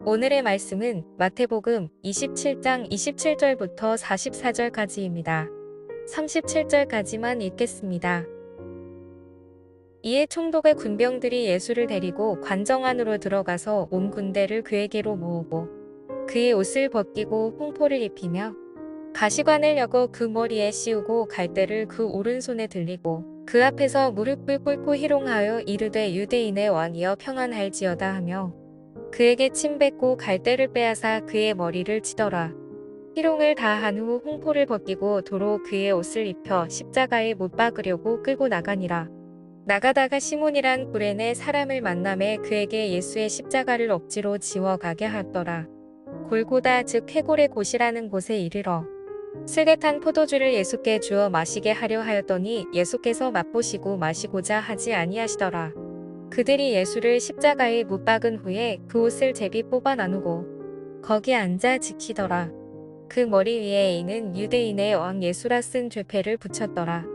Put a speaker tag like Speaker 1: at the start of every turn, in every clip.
Speaker 1: 오늘의 말씀은 마태복음 27장 27절부터 44절까지입니다. 37절까지만 읽겠습니다. 이에 총독의 군병들이 예수를 데리고 관정 안으로 들어가서 온 군대를 그에게로 모으고 그의 옷을 벗기고 홍포를 입히며 가시관을 여고 그 머리에 씌우고 갈대를 그 오른손에 들리고 그 앞에서 무릎을 꿇고 희롱하여 이르되 유대인의 왕이여 평안할지어다 하며 그에게 침 뱉고 갈대를 빼앗아 그의 머리를 치더라. 희롱을 다 한 후 홍포를 벗기고 도로 그의 옷을 입혀 십자가에 못 박으려고 끌고 나가니라. 나가다가 시몬이란 구레네 사람을 만나매 그에게 예수의 십자가를 억지로 지워 가게 하더라. 골고다 즉 해골의 곳이라는 곳에 이르러 슬개탄 포도주를 예수께 주어 마시게 하려 하였더니 예수께서 맛보시고 마시고자 하지 아니하시더라. 그들이 예수를 십자가에 못 박은 후에 그 옷을 제비 뽑아 나누고 거기 앉아 지키더라. 그 머리 위에 이는 유대인의 왕 예수라 쓴 죄패를 붙였더라.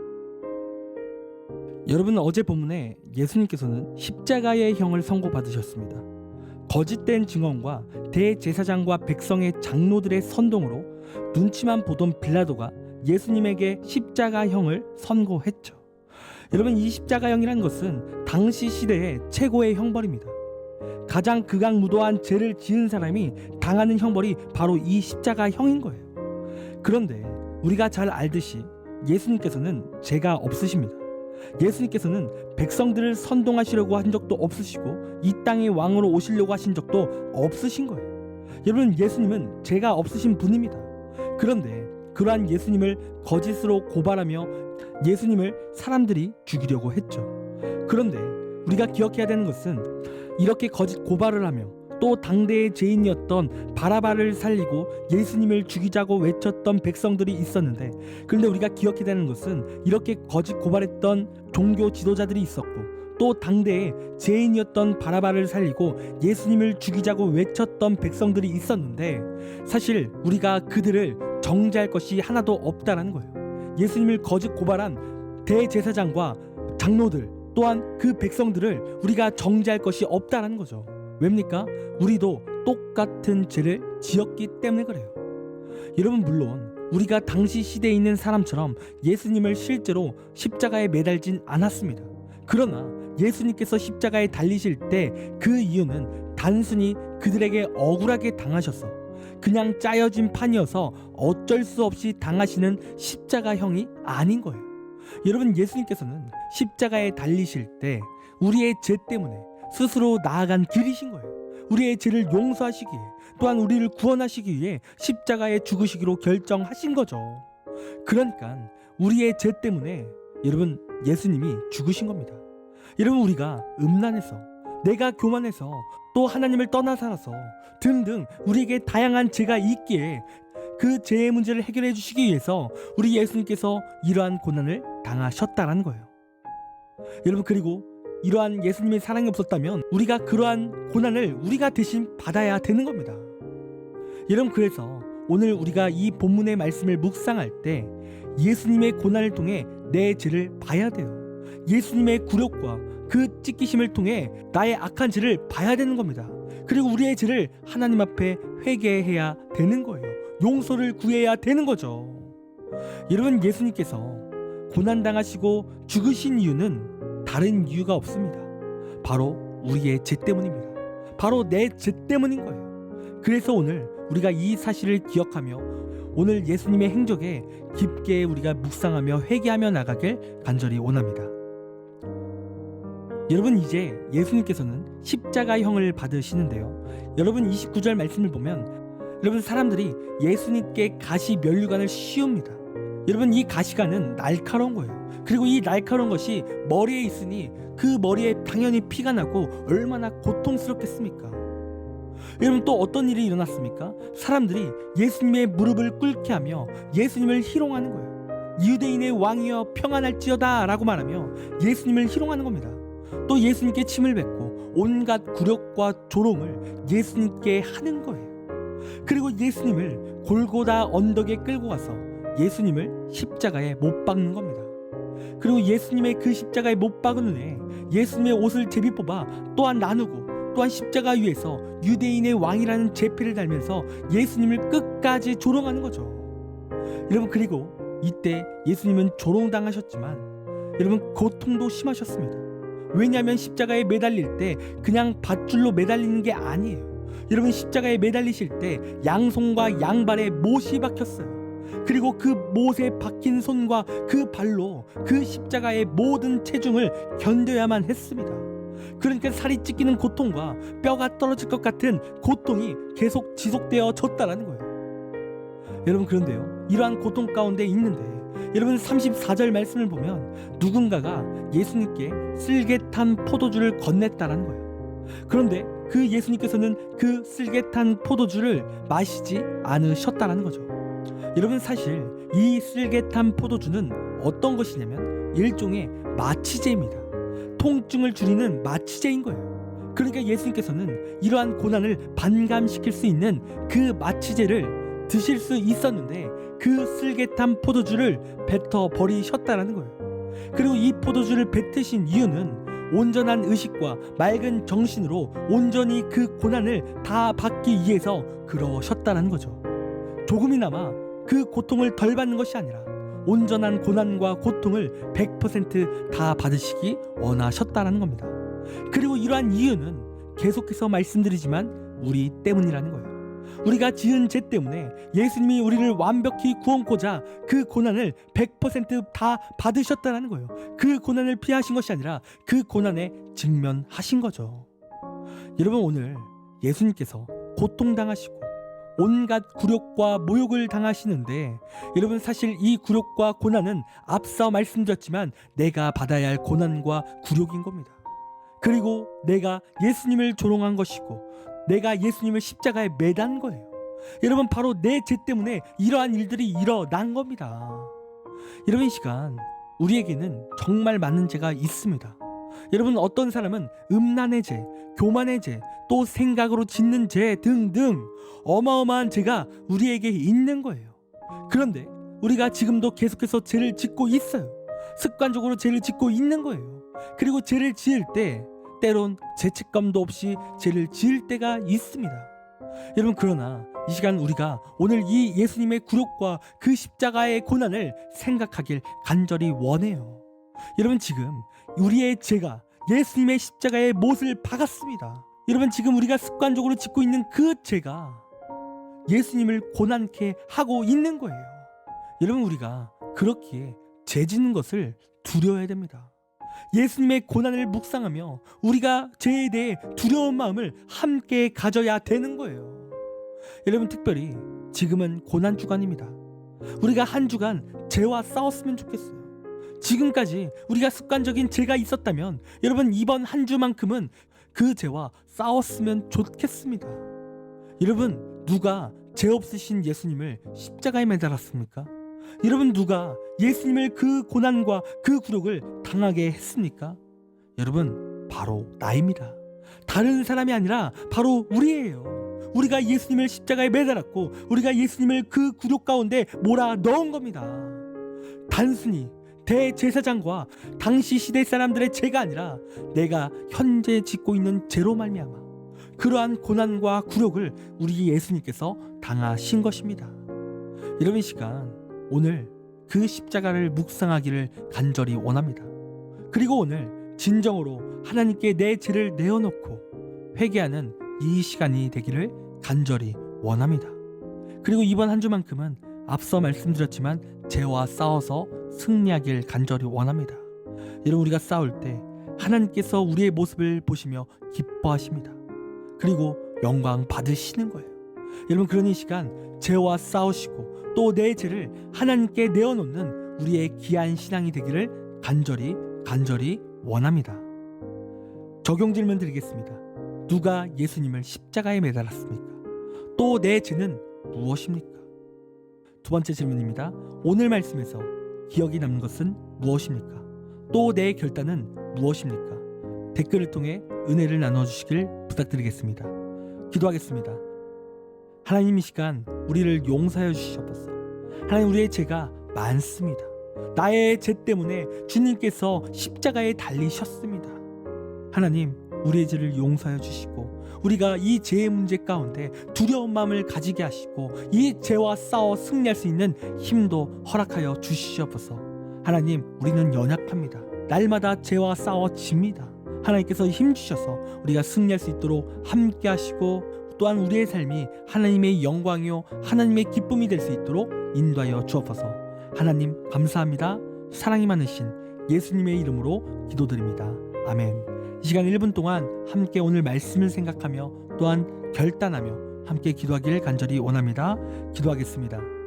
Speaker 2: 여러분, 어제 본문에 예수님께서는 십자가의 형을 선고받으셨습니다. 거짓된 증언과 대제사장과 백성의 장로들의 선동으로 눈치만 보던 빌라도가 예수님에게 십자가형을 선고했죠. 여러분, 이 십자가형이라는 것은 당시 시대의 최고의 형벌입니다. 가장 극악무도한 죄를 지은 사람이 당하는 형벌이 바로 이 십자가형인 거예요. 그런데 우리가 잘 알듯이 예수님께서는 죄가 없으십니다. 예수님께서는 백성들을 선동하시려고 한 적도 없으시고 이 땅의 왕으로 오시려고 하신 적도 없으신 거예요. 여러분, 예수님은 죄가 없으신 분입니다. 그런데 그러한 예수님을 거짓으로 고발하며 예수님을 사람들이 죽이려고 했죠. 그런데 우리가 기억해야 되는 것은 이렇게 거짓 고발을 하며 또 당대의 죄인이었던 바라바를 살리고 예수님을 죽이자고 외쳤던 백성들이 있었는데, 그런데 우리가 기억해야 되는 것은 이렇게 거짓 고발했던 종교 지도자들이 있었고 또 당대의 죄인이었던 바라바를 살리고 예수님을 죽이자고 외쳤던 백성들이 있었는데, 사실 우리가 그들을 정죄할 것이 하나도 없다라는 거예요. 예수님을 거짓 고발한 대제사장과 장로들 또한 그 백성들을 우리가 정죄할 것이 없다라는 거죠. 왜입니까? 우리도 똑같은 죄를 지었기 때문에 그래요. 여러분, 물론 우리가 당시 시대에 있는 사람처럼 예수님을 실제로 십자가에 매달진 않았습니다. 그러나 예수님께서 십자가에 달리실 때 그 이유는 단순히 그들에게 억울하게 당하셔서 그냥 짜여진 판이어서 어쩔 수 없이 당하시는 십자가형이 아닌 거예요. 여러분, 예수님께서는 십자가에 달리실 때 우리의 죄 때문에 스스로 나아간 길이신 거예요. 우리의 죄를 용서하시기에, 또한 우리를 구원하시기 위해 십자가에 죽으시기로 결정하신 거죠. 그러니까 우리의 죄 때문에 여러분, 예수님이 죽으신 겁니다. 여러분, 우리가 음란해서, 내가 교만해서, 또 하나님을 떠나 살아서 등등 우리에게 다양한 죄가 있기에 그 죄의 문제를 해결해 주시기 위해서 우리 예수님께서 이러한 고난을 당하셨다는 거예요. 여러분, 그리고 이러한 예수님의 사랑이 없었다면 우리가 그러한 고난을 우리가 대신 받아야 되는 겁니다. 여러분, 그래서 오늘 우리가 이 본문의 말씀을 묵상할 때 예수님의 고난을 통해 내 죄를 봐야 돼요. 예수님의 굴욕과 그 찢기심을 통해 나의 악한 죄를 봐야 되는 겁니다. 그리고 우리의 죄를 하나님 앞에 회개해야 되는 거예요. 용서를 구해야 되는 거죠. 여러분, 예수님께서 고난당하시고 죽으신 이유는 다른 이유가 없습니다. 바로 우리의 죄 때문입니다. 바로 내 죄 때문인 거예요. 그래서 오늘 우리가 이 사실을 기억하며 오늘 예수님의 행적에 깊게 우리가 묵상하며 회개하며 나가길 간절히 원합니다. 여러분, 이제 예수님께서는 십자가형을 받으시는데요. 여러분, 29절 말씀을 보면 여러분, 사람들이 예수님께 가시 면류관을 씌웁니다. 여러분, 이 가시관은 날카로운 거예요. 그리고 이 날카로운 것이 머리에 있으니 그 머리에 당연히 피가 나고 얼마나 고통스럽겠습니까? 여러분, 또 어떤 일이 일어났습니까? 사람들이 예수님의 무릎을 꿇게 하며 예수님을 희롱하는 거예요. 유대인의 왕이여 평안할지어다 라고 말하며 예수님을 희롱하는 겁니다. 또 예수님께 침을 뱉고 온갖 굴욕과 조롱을 예수님께 하는 거예요. 그리고 예수님을 골고다 언덕에 끌고 가서 예수님을 십자가에 못 박는 겁니다. 그리고 예수님의 그 십자가에 못 박은 후에 예수님의 옷을 제비 뽑아 또한 나누고 또한 십자가 위에서 유대인의 왕이라는 제패를 달면서 예수님을 끝까지 조롱하는 거죠. 여러분, 그리고 이때 예수님은 조롱당하셨지만 여러분, 고통도 심하셨습니다. 왜냐하면 십자가에 매달릴 때 그냥 밧줄로 매달리는 게 아니에요. 여러분, 십자가에 매달리실 때 양손과 양발에 못이 박혔어요. 그리고 그 못에 박힌 손과 그 발로 그 십자가의 모든 체중을 견뎌야만 했습니다. 그러니까 살이 찢기는 고통과 뼈가 떨어질 것 같은 고통이 계속 지속되어 졌다라는 거예요. 여러분, 그런데요, 이러한 고통 가운데 있는데 여러분, 34절 말씀을 보면 누군가가 예수님께 쓸개탄 포도주를 건넸다라는 거예요. 그런데 그 예수님께서는 그 쓸개탄 포도주를 마시지 않으셨다라는 거죠. 여러분, 사실 이 쓸개탄 포도주는 어떤 것이냐면 일종의 마취제입니다. 통증을 줄이는 마취제인 거예요. 그러니까 예수님께서는 이러한 고난을 반감시킬 수 있는 그 마취제를 드실 수 있었는데 그 쓸개탄 포도주를 뱉어 버리셨다라는 거예요. 그리고 이 포도주를 뱉으신 이유는 온전한 의식과 맑은 정신으로 온전히 그 고난을 다 받기 위해서 그러셨다라는 거죠. 조금이나마 그 고통을 덜 받는 것이 아니라 온전한 고난과 고통을 100% 다 받으시기 원하셨다라는 겁니다. 그리고 이러한 이유는 계속해서 말씀드리지만 우리 때문이라는 거예요. 우리가 지은 죄 때문에 예수님이 우리를 완벽히 구원코자 그 고난을 100%다 받으셨다는 거예요. 그 고난을 피하신 것이 아니라 그 고난에 직면하신 거죠. 여러분, 오늘 예수님께서 고통당하시고 온갖 굴욕과 모욕을 당하시는데 여러분, 사실 이 굴욕과 고난은 앞서 말씀드렸지만 내가 받아야 할 고난과 굴욕인 겁니다. 그리고 내가 예수님을 조롱한 것이고 내가 예수님을 십자가에 매단 거예요. 여러분, 바로 내 죄 때문에 이러한 일들이 일어난 겁니다. 여러분, 이 시간 우리에게는 정말 많은 죄가 있습니다. 여러분, 어떤 사람은 음란의 죄, 교만의 죄, 또 생각으로 짓는 죄 등등 어마어마한 죄가 우리에게 있는 거예요. 그런데 우리가 지금도 계속해서 죄를 짓고 있어요. 습관적으로 죄를 짓고 있는 거예요. 그리고 죄를 지을 때 때론 죄책감도 없이 죄를 지을 때가 있습니다. 여러분, 그러나 이 시간 우리가 오늘 이 예수님의 굴욕과 그 십자가의 고난을 생각하길 간절히 원해요. 여러분, 지금 우리의 죄가 예수님의 십자가의 못을 박았습니다. 여러분, 지금 우리가 습관적으로 짓고 있는 그 죄가 예수님을 고난케 하고 있는 거예요. 여러분, 우리가 그렇기에 죄 짓는 것을 두려워해야 됩니다. 예수님의 고난을 묵상하며 우리가 죄에 대해 두려운 마음을 함께 가져야 되는 거예요. 여러분, 특별히 지금은 고난 주간입니다. 우리가 한 주간 죄와 싸웠으면 좋겠어요. 지금까지 우리가 습관적인 죄가 있었다면 여러분, 이번 한 주만큼은 그 죄와 싸웠으면 좋겠습니다. 여러분, 누가 죄 없으신 예수님을 십자가에 매달았습니까? 여러분, 누가 예수님을 그 고난과 그 굴욕을 당하게 했습니까? 여러분, 바로 나입니다. 다른 사람이 아니라 바로 우리예요. 우리가 예수님을 십자가에 매달았고 우리가 예수님을 그 굴욕 가운데 몰아 넣은 겁니다. 단순히 대제사장과 당시 시대 사람들의 죄가 아니라 내가 현재 짓고 있는 죄로 말미암아 그러한 고난과 굴욕을 우리 예수님께서 당하신 것입니다. 여러분, 이 시간 오늘 그 십자가를 묵상하기를 간절히 원합니다. 그리고 오늘 진정으로 하나님께 내 죄를 내어놓고 회개하는 이 시간이 되기를 간절히 원합니다. 그리고 이번 한 주만큼은 앞서 말씀드렸지만 죄와 싸워서 승리하길 간절히 원합니다. 여러분, 우리가 싸울 때 하나님께서 우리의 모습을 보시며 기뻐하십니다. 그리고 영광 받으시는 거예요. 여러분, 그런 이 시간 죄와 싸우시고 또 내 죄를 하나님께 내어놓는 우리의 귀한 신앙이 되기를 간절히 원합니다. 적용 질문 드리겠습니다. 누가 예수님을 십자가에 매달았습니까? 또 내 죄는 무엇입니까? 두 번째 질문입니다. 오늘 말씀에서 기억이 남는 것은 무엇입니까? 또 내 결단은 무엇입니까? 댓글을 통해 은혜를 나눠주시길 부탁드리겠습니다. 기도하겠습니다. 하나님, 이 시간 우리를 용서해 주시옵소서. 하나님, 우리의 죄가 많습니다. 나의 죄 때문에 주님께서 십자가에 달리셨습니다. 하나님, 우리의 죄를 용서하여 주시고 우리가 이 죄의 문제 가운데 두려운 마음을 가지게 하시고 이 죄와 싸워 승리할 수 있는 힘도 허락하여 주시옵소서. 하나님, 우리는 연약합니다. 날마다 죄와 싸워 집니다. 하나님께서 힘 주셔서 우리가 승리할 수 있도록 함께 하시고 또한 우리의 삶이 하나님의 영광이요 하나님의 기쁨이 될 수 있도록 인도하여 주옵소서. 하나님 감사합니다. 사랑이 많으신 예수님의 이름으로 기도드립니다. 아멘. 이 시간 1분 동안 함께 오늘 말씀을 생각하며 또한 결단하며 함께 기도하기를 간절히 원합니다. 기도하겠습니다.